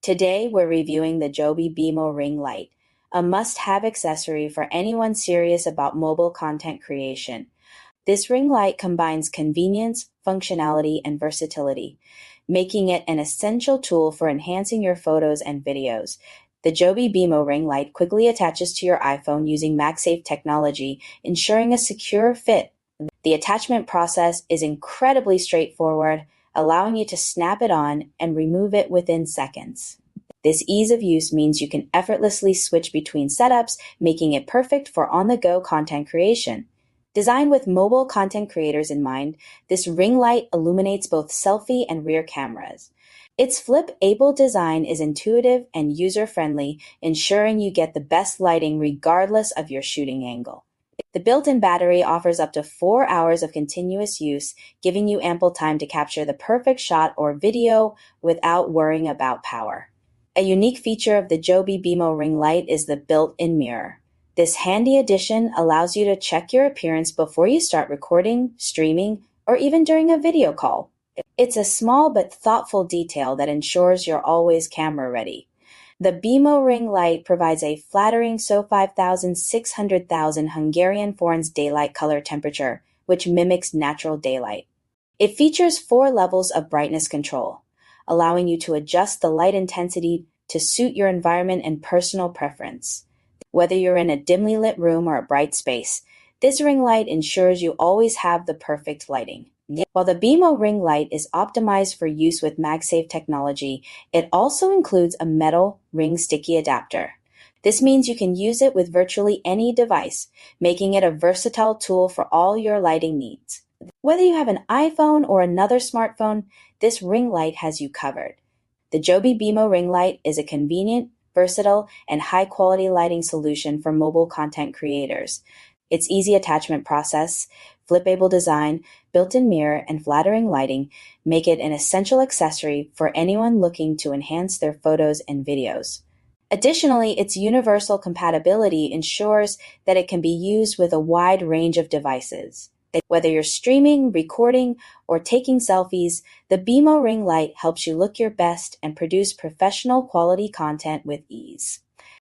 Today, we're reviewing the JOBY Beamo Ring Light, a must-have accessory for anyone serious about mobile content creation. This ring light combines convenience, functionality, and versatility, making it an essential tool for enhancing your photos and videos. The JOBY Beamo Ring Light quickly attaches to your iPhone using MagSafe technology, ensuring a secure fit. The attachment process is incredibly straightforward, allowing you to snap it on and remove it within seconds. This ease of use means you can effortlessly switch between setups, making it perfect for on-the-go content creation. Designed with mobile content creators in mind, this ring light illuminates both selfie and rear cameras. Its flip-able design is intuitive and user-friendly, ensuring you get the best lighting regardless of your shooting angle. The built-in battery offers up to 4 hours of continuous use, giving you ample time to capture the perfect shot or video without worrying about power. A unique feature of the JOBY Beamo Ring Light is the built-in mirror. This handy addition allows you to check your appearance before you start recording, streaming, or even during a video call. It's a small but thoughtful detail that ensures you're always camera ready. The Beamo Ring Light provides a flattering SO 5600,000 Hungarian Forens daylight color temperature, which mimics natural daylight. It features 4 levels of brightness control, allowing you to adjust the light intensity to suit your environment and personal preference. Whether you're in a dimly lit room or a bright space, this ring light ensures you always have the perfect lighting. While the Beamo Ring Light is optimized for use with MagSafe technology, it also includes a metal ring sticky adapter. This means you can use it with virtually any device, making it a versatile tool for all your lighting needs. Whether you have an iPhone or another smartphone, this ring light has you covered. The JOBY Beamo Ring Light is a convenient, versatile, and high-quality lighting solution for mobile content creators. Its easy attachment process, flip-able design, built-in mirror, and flattering lighting make it an essential accessory for anyone looking to enhance their photos and videos. Additionally, its universal compatibility ensures that it can be used with a wide range of devices. Whether you're streaming, recording, or taking selfies, the Beamo Ring Light helps you look your best and produce professional quality content with ease.